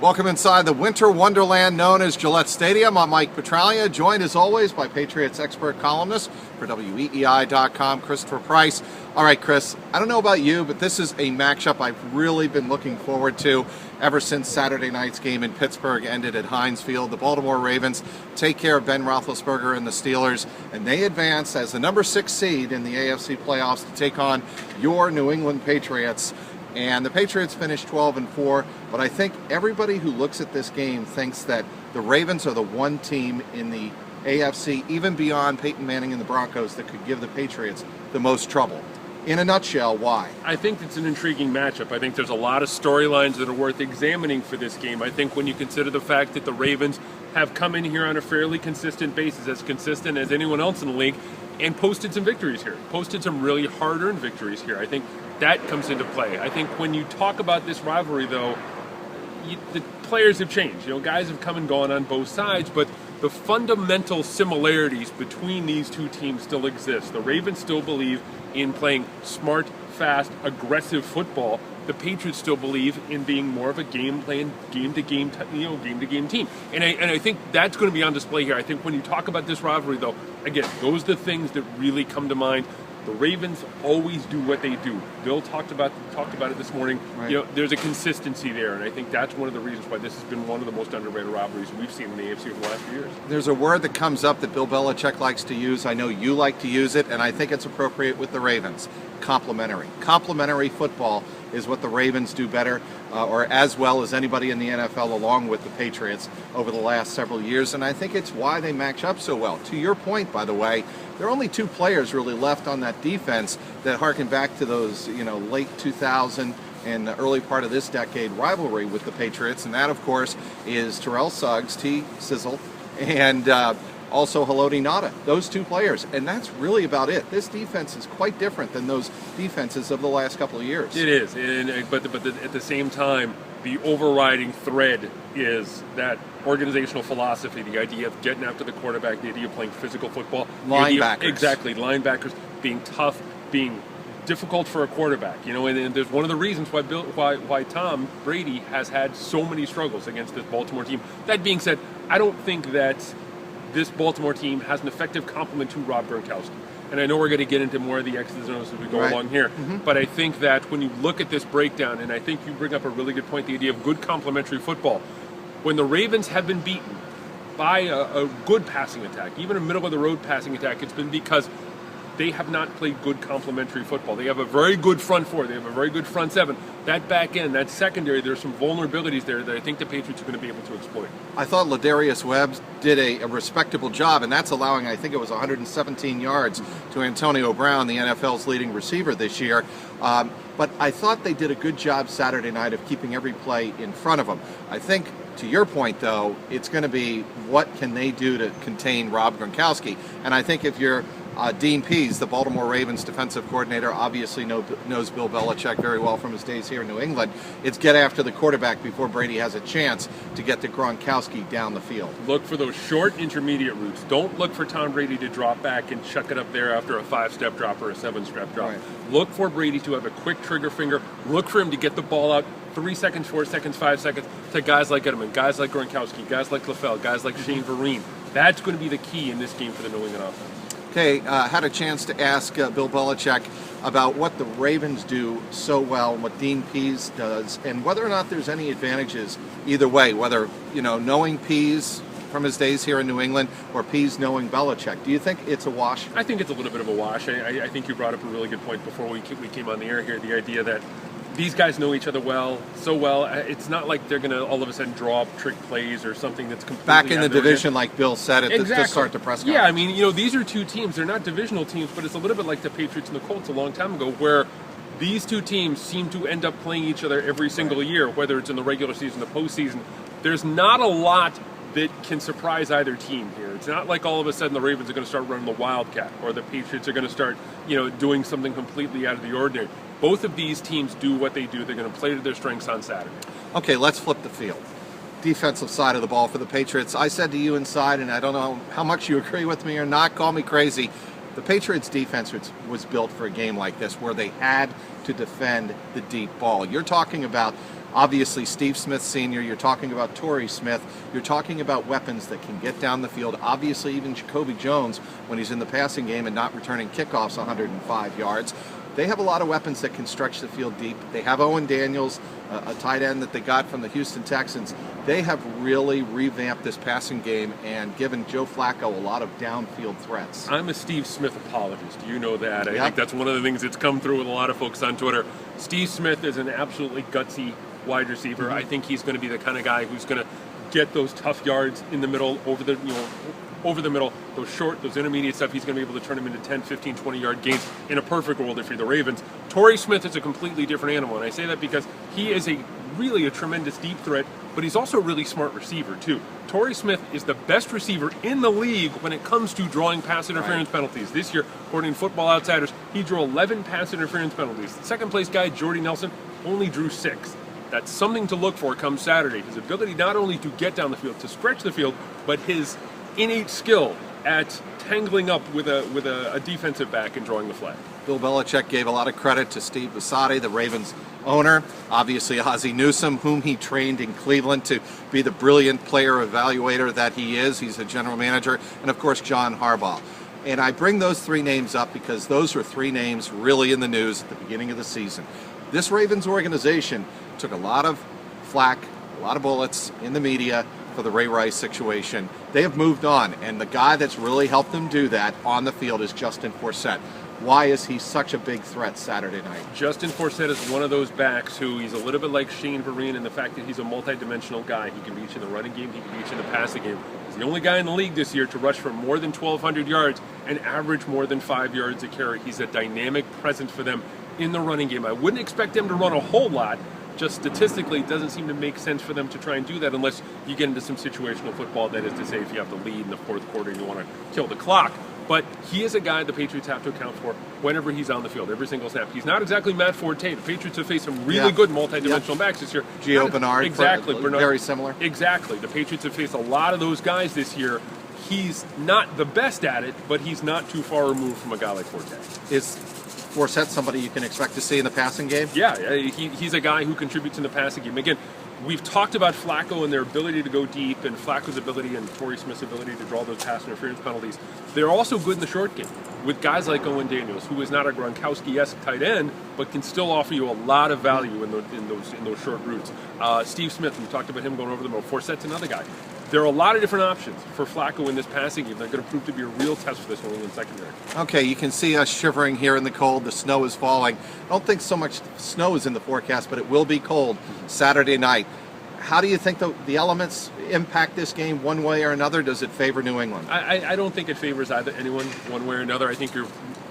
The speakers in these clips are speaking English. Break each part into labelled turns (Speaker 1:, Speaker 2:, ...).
Speaker 1: Welcome inside the winter wonderland known as Gillette Stadium. I'm Mike Petraglia, joined as always by Patriots expert columnist for WEEI.com, Christopher Price. All right, Chris, I don't know about you, but this is a matchup I've really been looking forward to ever since Saturday night's game in Pittsburgh ended at Heinz Field. The Baltimore Ravens take care of Ben Roethlisberger and the Steelers, and they advance as the number 6 seed in the AFC playoffs to take on your New England Patriots. And the Patriots finished 12-4, but I think everybody who looks at this game thinks that the Ravens are the one team in the AFC, even beyond Peyton Manning and the Broncos, that could give the Patriots the most trouble. In a nutshell, why?
Speaker 2: I think it's an intriguing matchup. I think there's a lot of storylines that are worth examining for this game. I think when you consider the fact that the Ravens have come in here on a fairly consistent basis, as consistent as anyone else in the league, and posted some victories here, posted some really hard-earned victories here. I think that comes into play. I think when you talk about this rivalry, though, the players have changed. You know, guys have come and gone on both sides, but the fundamental similarities between these two teams still exist. The Ravens still believe in playing smart, fast, aggressive football. The Patriots still believe in being more of a game-playing, game-to-game team. And I think that's going to be on display here. I think when you talk about this rivalry, though, again, those are the things that really come to mind. The Ravens always do what they do. Bill talked about it this morning. Right. You know, there's a consistency there, and I think that's one of the reasons why this has been one of the most underrated rivalries we've seen in the AFC over the last few years.
Speaker 1: There's a word that comes up that Bill Belichick likes to use. I know you like to use it, and I think it's appropriate with the Ravens. Complementary. Complementary football is what the Ravens do better, or as well as anybody in the NFL, along with the Patriots over the last several years, and I think it's why they match up so well. To your point, by the way, there are only 2 players really left on that defense that harken back to those, late 2000 and the early part of this decade rivalry with the Patriots, and that, of course, is Terrell Suggs, T-Sizzle, and also Haloti Ngata, those 2 players, and that's really about it. This defense is quite different than those defenses of the last couple of years.
Speaker 2: It is, but at the same time, the overriding thread is that organizational philosophy, the idea of getting after the quarterback, the idea of playing physical football.
Speaker 1: Linebackers.
Speaker 2: Exactly, linebackers, being tough, being difficult for a quarterback, and there's one of the reasons why Tom Brady has had so many struggles against this Baltimore team. That being said, I don't think that this Baltimore team has an effective complement to Rob Gronkowski. And I know we're going to get into more of the X's and O's as we go along here, but I think that when you look at this breakdown, and I think you bring up a really good point, the idea of good complementary football, when the Ravens have been beaten by a good passing attack, even a middle-of-the-road passing attack, it's been because they have not played good complementary football. They have a very good front 4. They have a very good front 7. That back end, that secondary, there's some vulnerabilities there that I think the Patriots are going to be able to exploit.
Speaker 1: I thought Ladarius Webb did a respectable job, and that's allowing, I think it was 117 yards to Antonio Brown, the NFL's leading receiver this year. But I thought they did a good job Saturday night of keeping every play in front of them. I think, to your point, though, it's going to be what can they do to contain Rob Gronkowski. And I think if you're Dean Pease, the Baltimore Ravens defensive coordinator, obviously knows Bill Belichick very well from his days here in New England. It's get after the quarterback before Brady has a chance to get to Gronkowski down the field.
Speaker 2: Look for those short intermediate routes. Don't look for Tom Brady to drop back and chuck it up there after a 5-step drop or a 7-step drop. Right. Look for Brady to have a quick trigger finger. Look for him to get the ball out 3 seconds, 4 seconds, 5 seconds to guys like Edelman, guys like Gronkowski, guys like LaFell, guys like Shane Vereen. That's going to be the key in this game for the New England offense.
Speaker 1: Okay, had a chance to ask Bill Belichick about what the Ravens do so well and what Dean Pease does, and whether or not there's any advantages either way, whether, knowing Pease from his days here in New England or Pease knowing Belichick. Do you think it's a wash?
Speaker 2: I think it's a little bit of a wash. I think you brought up a really good point before we came on the air here, the idea that these guys know each other so well. It's not like they're going to all of a sudden draw up trick plays or something that's completely
Speaker 1: back in the division, like Bill said at
Speaker 2: exactly.
Speaker 1: the start of the press conference.
Speaker 2: Yeah, I mean, these are 2 teams. They're not divisional teams, but it's a little bit like the Patriots and the Colts a long time ago, where these 2 teams seem to end up playing each other every single year, whether it's in the regular season or the postseason. There's not a lot that can surprise either team here. It's not like all of a sudden the Ravens are going to start running the Wildcat or the Patriots are going to start, doing something completely out of the ordinary. Both of these teams do what they do. They're going to play to their strengths on Saturday.
Speaker 1: Okay, let's flip the field. Defensive side of the ball for the Patriots. I said to you inside, and I don't know how much you agree with me or not, call me crazy, the Patriots defense was built for a game like this where they had to defend the deep ball. You're talking about Obviously, Steve Smith Sr., you're talking about Torrey Smith, you're talking about weapons that can get down the field. Obviously, even Jacoby Jones, when he's in the passing game and not returning kickoffs 105 yards. They have a lot of weapons that can stretch the field deep. They have Owen Daniels, a tight end that they got from the Houston Texans. They have really revamped this passing game and given Joe Flacco a lot of downfield threats.
Speaker 2: I'm a Steve Smith apologist. You know that. I think that's one of the things that's come through with a lot of folks on Twitter. Steve Smith is an absolutely gutsy wide receiver.
Speaker 1: Mm-hmm.
Speaker 2: I think he's going to be the kind of guy who's going to get those tough yards in the middle, over the middle, those short, those intermediate stuff. He's going to be able to turn them into 10, 15, 20-yard gains in a perfect world if you're the Ravens. Torrey Smith is a completely different animal, and I say that because he is really a tremendous deep threat, but he's also a really smart receiver, too. Torrey Smith is the best receiver in the league when it comes to drawing pass interference penalties. This year, according to Football Outsiders, he drew 11 pass interference penalties. The second-place guy, Jordy Nelson, only drew 6. That's something to look for come Saturday. His ability not only to get down the field, to stretch the field, but his innate skill at tangling up with a defensive back and drawing the flag.
Speaker 1: Bill Belichick gave a lot of credit to Steve Bisciotti, the Ravens owner. Obviously, Ozzie Newsome, whom he trained in Cleveland to be the brilliant player evaluator that he is. He's a general manager. And, of course, John Harbaugh. And I bring those three names up because those were three names really in the news at the beginning of the season. This Ravens organization took a lot of flack, a lot of bullets in the media for the Ray Rice situation. They have moved on, and the guy that's really helped them do that on the field is Justin Forsett. Why is he such a big threat Saturday night?
Speaker 2: Justin Forsett is one of those backs who he's a little bit like Shane Vereen in the fact that he's a multi-dimensional guy. He can beat you in the running game, he can beat you in the passing game. He's the only guy in the league this year to rush for more than 1,200 yards and average more than 5 yards a carry. He's a dynamic presence for them in the running game. I wouldn't expect them to run a whole lot. Just statistically, it doesn't seem to make sense for them to try and do that unless you get into some situational football. That is to say, if you have the lead in the fourth quarter and you want to kill the clock. But he is a guy the Patriots have to account for whenever he's on the field, every single snap. He's not exactly Matt Forte. The Patriots have faced some really good multi-dimensional backs this year.
Speaker 1: Gio Bernard.
Speaker 2: Exactly. Bernard.
Speaker 1: Very similar.
Speaker 2: Exactly. The Patriots have faced a lot of those guys this year. He's not the best at it, but he's not too far removed from a guy like Forte.
Speaker 1: Is Forsett somebody you can expect to see in the passing game?
Speaker 2: Yeah, he's a guy who contributes in the passing game. Again, we've talked about Flacco and their ability to go deep, and Flacco's ability and Torrey Smith's ability to draw those pass interference penalties. They're also good in the short game with guys like Owen Daniels, who is not a Gronkowski-esque tight end, but can still offer you a lot of value in those short routes. Steve Smith, we talked about him going over the middle. Forsett's another guy. There are a lot of different options for Flacco in this passing game. They're going to prove to be a real test for this New England secondary.
Speaker 1: Okay, you can see us shivering here in the cold. The snow is falling. I don't think so much snow is in the forecast, but it will be cold Saturday night. How do you think the elements impact this game one way or another? Does it favor New England?
Speaker 2: I don't think it favors anyone one way or another. I think you're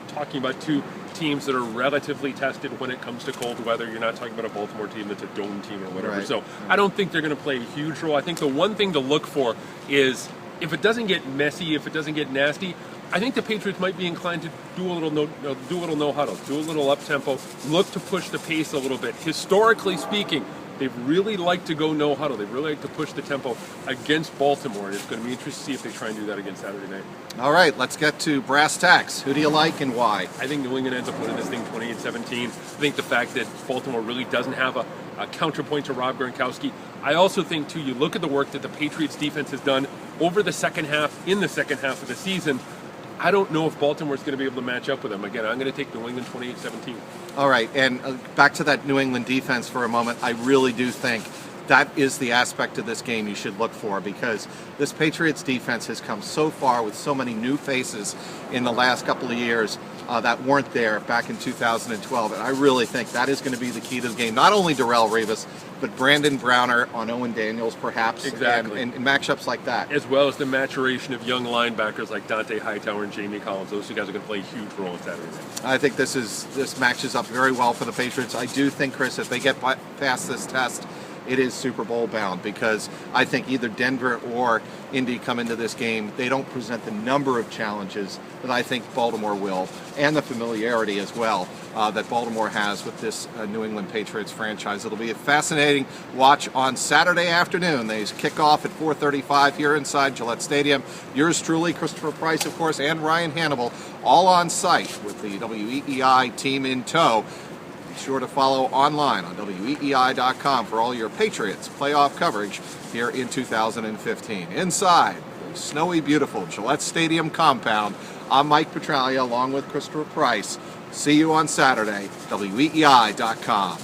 Speaker 2: talking about two teams that are relatively tested when it comes to cold weather. You're not talking about a Baltimore team that's a dome team or whatever.
Speaker 1: Right.
Speaker 2: So I don't think they're going to play a huge role. I think the one thing to look for is if it doesn't get messy, if it doesn't get nasty, I think the Patriots might be inclined to do a little no huddle, do a little up tempo, look to push the pace a little bit. Historically speaking, they've really liked to go no huddle. They really like to push the tempo against Baltimore, and it's going to be interesting to see if they try and do that again Saturday night.
Speaker 1: All right, let's get to brass tacks. Who do you like and why?
Speaker 2: I think New England ends up winning this thing 28-17. I think the fact that Baltimore really doesn't have a counterpoint to Rob Gronkowski. I also think, too, you look at the work that the Patriots defense has done over the second half, in the second half of the season. I don't know if Baltimore's going to be able to match up with them. Again, I'm going to take New England 28-17.
Speaker 1: All right, and back to that New England defense for a moment. I really do think that is the aspect of this game you should look for, because this Patriots defense has come so far with so many new faces in the last couple of years that weren't there back in 2012. And I really think that is going to be the key to the game. Not only Darrelle Revis, but Brandon Browner on Owen Daniels, perhaps,
Speaker 2: exactly,
Speaker 1: and matchups like that.
Speaker 2: As well as the maturation of young linebackers like Dante Hightower and Jamie Collins. Those two guys are going to play a huge role in Saturday night.
Speaker 1: I think this matches up very well for the Patriots. I do think, Chris, if they get past this test, it is Super Bowl bound, because I think either Denver or Indy come into this game. They don't present the number of challenges that I think Baltimore will, and the familiarity as well that Baltimore has with this New England Patriots franchise. It'll be a fascinating watch on Saturday afternoon. They kick off at 4:35 here inside Gillette Stadium. Yours truly, Christopher Price, of course, and Ryan Hannibal, all on site with the WEEI team in tow. sure to follow online on WEEI.com for all your Patriots playoff coverage here in 2015. Inside the snowy, beautiful Gillette Stadium compound, I'm Mike Petraglia along with Christopher Price. See you on Saturday, WEEI.com.